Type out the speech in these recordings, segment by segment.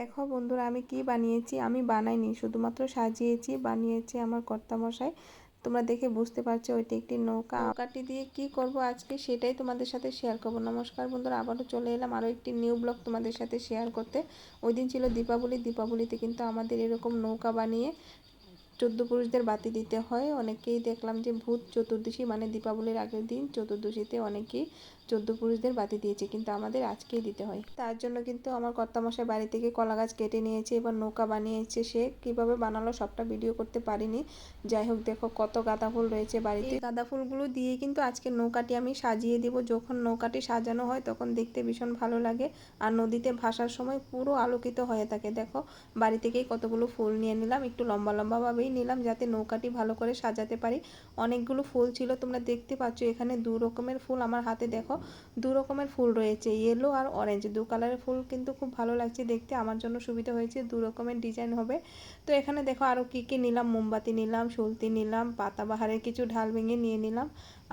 দেখো বন্ধুরা, আমি কি বানিয়েছি। আমি বানাইনি, শুধুমাত্র সাজিয়েছি, বানিয়েছে আমার কর্তামশাই। তোমরা দেখে বুঝতে পারছো ওইটা একটি নৌকা। নৌকাটি দিয়ে কি করব আজকে সেটাই তোমাদের সাথে শেয়ার করব। নমস্কার বন্ধুরা, আবারও চলে এলাম আরও একটি নিউ ব্লগ তোমাদের সাথে শেয়ার করতে। ওই দিন ছিল দীপাবলি। দীপাবলিতে কিন্তু আমাদের এরকম নৌকা বানিয়ে 14 পুরুষদের বাতি দিতে হয়। অনেকেই দেখলাম যে ভূত চতুর্দশী মানে দীপাবলির আগের দিন চতুর্দশীতে অনেকেই 14 পুরুষদের বাতি দিয়েছে, কিন্তু আমাদের আজকেই দিতে হয়। তার জন্য কিন্তু আমার কর্তামশাই বাড়ি থেকে কলা গাছ কেটে নিয়েছে, এবার নৌকা বানিয়েছে। সে কিভাবে বানালো সবটা ভিডিও করতে পারিনি। যাই হোক, দেখো কত গাঁদা ফুল রয়েছে বাড়িতে। এই গাঁদা ফুলগুলো দিয়ে কিন্তু আজকে নৌকাটি আমি সাজিয়ে দিব। যখন নৌকাটি সাজানো হয় তখন দেখতে ভীষণ ভালো লাগে, আর নদীতে ভাসার সময় পুরো আলোকিত হয়ে থাকে। দেখো বাড়ি থেকেই কতগুলো ফুল নিয়ে নিলাম, একটু লম্বা লম্বাভাবেই নিলাম যাতে নৌকাটি ভালো করে সাজাতে পারি। অনেকগুলো ফুল ছিল, তোমরা দেখতে পাচ্ছ এখানে দু রকমের ফুল আমার হাতে। দেখো দু রকমের ফুল রয়েছে, ইয়েলো আর অরেঞ্জ, দু কালারের ফুল কিন্তু খুব ভালো লাগছে দেখতে। আমার জন্য সুবিধা হয়েছে, দু রকমের ডিজাইন হবে। তো এখানে দেখো আরও কী কী নিলাম, মোমবাতি নিলাম, সলতি নিলাম, পাতাবাহারের কিছু ঢাল ভেঙে নিয়ে নিলাম,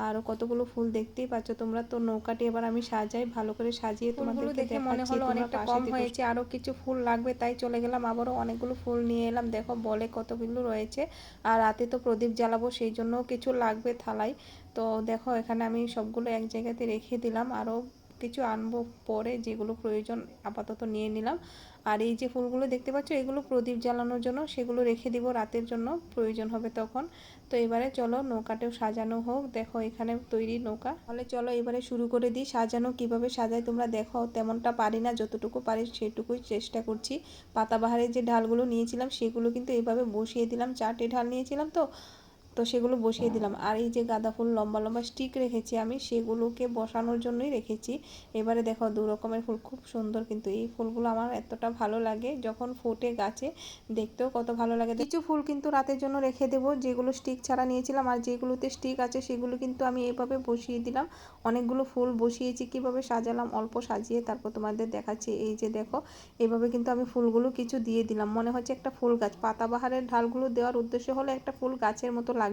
আরও কতগুলো ফুল দেখতেই পাচ্ছ তোমরা। তো নৌকাটি এবার আমি সাজাই, ভালো করে সাজিয়ে তোমাদেরকে দেখে মনে হলো অনেকটা কম হয়েছে, আরও কিছু ফুল লাগবে, তাই চলে গেলাম আবারও অনেকগুলো ফুল নিয়ে এলাম। দেখো বলে কতগুলো রয়েছে, আর রাতে তো প্রদীপ জ্বালাবো সেই জন্য কিছু লাগবে থালায়। তো দেখো এখানে আমি সবগুলো এক জায়গাতে রেখে দিলাম, আরও কিছু আনবো পরে, যেগুলো প্রয়োজন আপাতত নিয়ে নিলাম। আর এই যে ফুলগুলো দেখতে পাচ্ছ এগুলো প্রদীপ জ্বালানোর জন্য, সেগুলো রেখে দিব রাতের জন্য, প্রয়োজন হবে তখন। তো এবারে চলো নৌকাটাও সাজানো হোক। দেখো এখানে তৈরি নৌকা, তাহলে চলো এবারে শুরু করে দিই সাজানো। কিভাবে সাজাই তোমরা দেখো, তেমনটা পারি না, যতটুকু পারি সেটুকুই চেষ্টা করছি। পাতাবাহারের যে ঢালগুলো নিয়েছিলাম সেগুলো কিন্তু এইভাবে বসিয়ে দিলাম, 4টে ঢাল নিয়েছিলাম তো তো সেগুলো বসিয়ে দিলাম। আর এই যে গাঁদা ফুল লম্বা লম্বা স্টিক রেখেছি আমি, সেগুলোকে বসানোর জন্যই রেখেছি। এবারে দেখো দু রকমের ফুল, খুব সুন্দর কিন্তু এই ফুলগুলো আমার এতটা ভালো লাগে যখন ফোটে গাছে, দেখতেও কত ভালো লাগে। কিছু ফুল কিন্তু রাতের জন্য রেখে দেবো, যেগুলো স্টিক ছাড়া নিয়েছিলাম, আর যেগুলোতে স্টিক আছে সেগুলো কিন্তু আমি এভাবে বসিয়ে দিলাম। অনেকগুলো ফুল বসিয়েছি, কিভাবে সাজালাম অল্প সাজিয়ে তারপর তোমাদের দেখাচ্ছি। এই যে দেখো এভাবে কিন্তু আমি ফুলগুলো কিছু দিয়ে দিলাম, মনে হচ্ছে একটা ফুল গাছ। পাতাবাহারের ঢালগুলো দেওয়ার উদ্দেশ্য হলো একটা ফুল গাছের মতো লাগবে।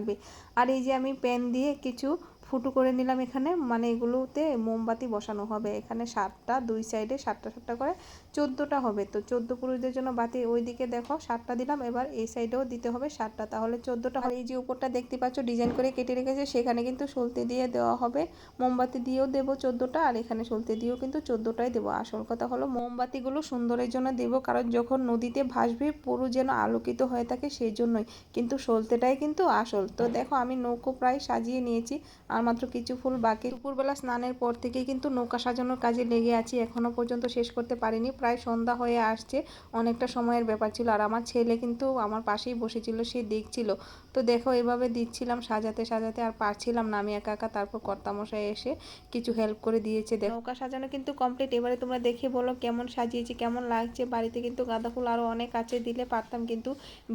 আর এই যে আমি পেন দিয়ে কিছু ফুটো করে নিলাম এখানে, মানে এগুলোতে মোমবাতি বসানো হবে। এখানে 7টা, দুই সাইডে 7টা 7টা করে 14টা হবে। তো 14 পুরুষদের জন্য বাতি ওইদিকে দেখো 7টা দিলাম, এবার এই সাইডেও দিতে হবে 7টা, তাহলে 14টা। আর এই যে উপরটা দেখতে পাচ্ছ ডিজাইন করে কেটে রেখেছে, সেখানে কিন্তু সলতে দিয়ে দেওয়া হবে। মোমবাতি দিয়েও দেবো 14টা, আর এখানে সলতে দিয়েও কিন্তু 14টাই দেবো। আসল কথা হলো মোমবাতিগুলো সুন্দরের জন্য দেবো, কারণ যখন নদীতে ভাসবে পুরো যেন আলোকিত হয়ে থাকে সেই জন্যই, কিন্তু সলতেটাই কিন্তু আসল। তো দেখো আমি নৌকো প্রায় সাজিয়ে নিয়েছি, আর মাত্র কিছু ফুল বাকি। দুপুরবেলা স্নানের পর থেকেই কিন্তু নৌকা সাজানোর কাজে লেগে আছি, এখনো পর্যন্ত শেষ করতে পারিনি। প্রায় সন্ধ্যা হয়ে আসছে, অনেকটা সময়ের ব্যাপার ছিল। আর আমার ছেলে কিন্তু আমার পাশেই বসেছিল, সে দেখছিল। তো দেখো এভাবে দিচ্ছিলাম সাজাতে সাজাতে, আর পারছিলাম না আমি একা একা। তারপর কর্তামশাই এসে কিছু হেল্প করে দিয়েছে। নৌকা সাজানো কিন্তু কমপ্লিট। এবারে তোমরা দেখে বলো কেমন সাজিয়েছি, কেমন লাগছে। বাড়িতে কিন্তু গাঁদা ফুল আরও অনেক আছে, দিলে পারতাম, কিন্তু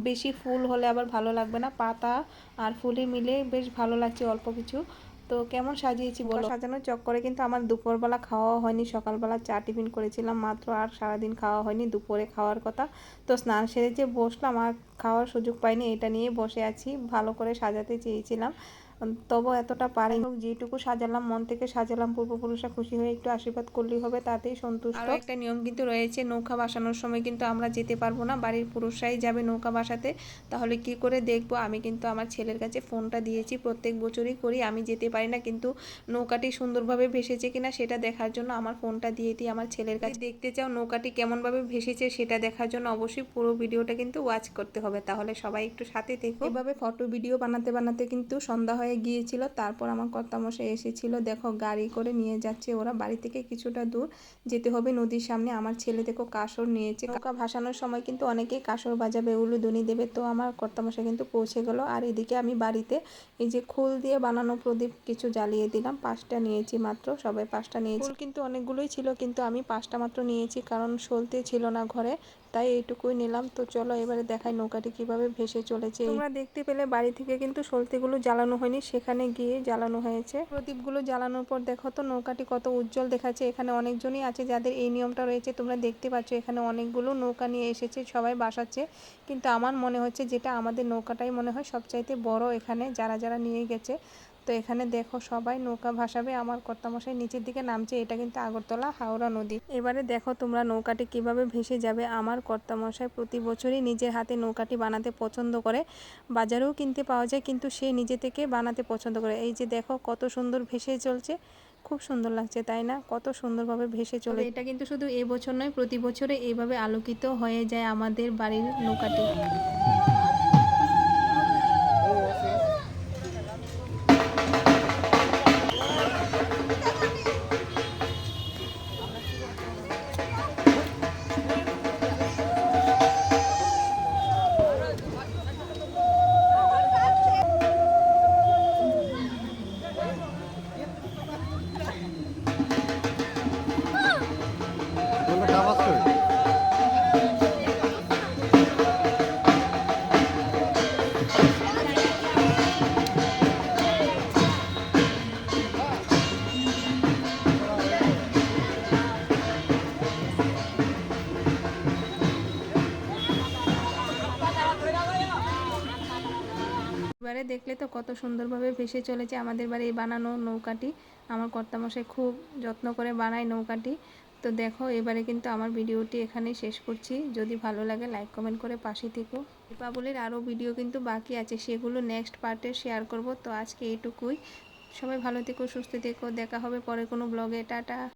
বেশি ফুল হলে আবার ভালো লাগবে না। পাতা আর ফুলে মিলে বেশ ভালো লাগছে অল্প কিছু। তো কেমন সাজিয়েছি বলো। সাজানোর চক্করে কিন্তু আমার দুপুরবেলা খাওয়া হয়নি, সকালবেলা চা টিফিন করেছিলাম মাত্র, আর সারাদিন খাওয়া হয়নি। দুপুরে খাওয়ার কথা, তো স্নান সেরে যে বসলাম আর খাওয়ার সুযোগ পাইনি, এটা নিয়ে বসে আছি। ভালো করে সাজাতে চেয়েছিলাম, তবু এতটা পারি হোক, যেটুকু সাজালাম মন থেকে সাজালাম। পূর্বপুরুষরা খুশি হয়ে একটু আশীর্বাদ করলেই হবে, তাতেই সন্তুষ্ট। আর একটা নিয়ম কিন্তু রয়েছে, নৌকা ভাসানোর সময় কিন্তু আমরা যেতে পারবো না, বাড়ির পুরুষরাই যাবে নৌকা ভাসাতে। তাহলে কি করে দেখবো? আমি কিন্তু আমার ছেলের কাছে ফোনটা দিয়েছি, প্রত্যেক বছরই করি, আমি যেতে পারি না, কিন্তু নৌকাটি সুন্দরভাবে ভেসেছে কিনা সেটা দেখার জন্য আমার ফোনটা দিয়ে দিই আমার ছেলের কাছে। দেখতে চাও নৌকাটি কেমনভাবে ভেসেছে সেটা দেখার জন্য অবশ্যই পুরো ভিডিওটা কিন্তু ওয়াচ করতে হবে, তাহলে সবাই একটু সাথে থেকো। এভাবে ফটো ভিডিও বানাতে বানাতে কিন্তু সন্ধ্যা হয়ে গিয়েছিল। তারপর আমার কর্তামশাই এসেছিল, দেখো গাড়ি করে নিয়ে যাচ্ছে ওরা। বাড়ি থেকে কিছুটা দূর যেতে হবে নদীর সামনে। আমার ছেলে দেখো কাসর নিয়েছে, নৌকা ভাসানোর সময় কিন্তু অনেকেই কাসর বাজাবে, উলুধ্বনি দেবে। তো আমার কর্তামশাই কিন্তু পৌঁছে গেল। আর এদিকে আমি বাড়িতে এই যে খোল দিয়ে বানানো প্রদীপ কিছু জ্বালিয়ে দিলাম। 5টা নিয়েছি মাত্র, সবাই 5টা নিয়েছি। ফুল কিন্তু অনেকগুলোই ছিল, কিন্তু আমি 5টা মাত্র নিয়েছি, কারণ সলতে ছিল না ঘরে, তাই এইটুকুই নিলাম। তো চলো এবারে দেখাই নৌকাটি কিভাবে ভেসে চলেছে। তোমরা দেখতে পেলে বাড়ি থেকে কিন্তু সলতেগুলো জ্বালানো হয়নি, সেখানে গিয়ে জ্বালানো হয়েছে। প্রদীপগুলো জ্বালানোর পর দেখো তো নৌকাটি কত উজ্জ্বল দেখাচ্ছে। এখানে অনেকজনই আছে যাদের এই নিয়মটা রয়েছে, তোমরা দেখতে পাচ্ছ এখানে অনেকগুলো নৌকা নিয়ে এসেছে, সবাই বাসাচ্ছে। কিন্তু আমার মনে হচ্ছে যেটা আমাদের নৌকাটাই মনে হয় সবচাইতে বড় এখানে, যারা যারা নিয়ে গেছে। তো এখানে দেখো সবাই নৌকা ভাসাবে, আমার কর্তামশাই নিচের দিকে নামছে। এটা কিন্তু আগরতলা হাওড়া নদী। এবারে দেখো তোমরা নৌকাটি কিভাবে ভেসে যাবে। আমার কর্তামশাই প্রতি বছরই নিজের হাতে নৌকাটি বানাতে পছন্দ করে, বাজারেও কিনতে পাওয়া যায়, কিন্তু সে নিজে থেকে বানাতে পছন্দ করে। এই যে দেখো কত সুন্দর ভেসে চলছে, খুব সুন্দর লাগছে তাই না, কত সুন্দরভাবে ভেসে চলে। এটা কিন্তু শুধু এবছর নয়, প্রতি বছরে এইভাবে আলোকিত হয়ে যায় আমাদের বাড়ির নৌকাটি। এবারে দেখলে তো কত সুন্দরভাবে ভেসে চলেছে আমাদের বাড়ির বানানো নৌকাটি। আমার কর্তামশাই খুব যত্ন করে বানায় নৌকাটি। তো দেখো এবারে কিন্তু আমার ভিডিওটি এখানেই শেষ করছি। যদি ভালো লাগে লাইক কমেন্ট করে পাশে থেকো। দীপাবলির আরও ভিডিও কিন্তু বাকি আছে, সেগুলো নেক্সট পার্টে শেয়ার করব। তো আজকে এইটুকুই। সবাই ভালো থেকো, সুস্থ থেকো, দেখা হবে পরে কোনো ব্লগে। টাটা।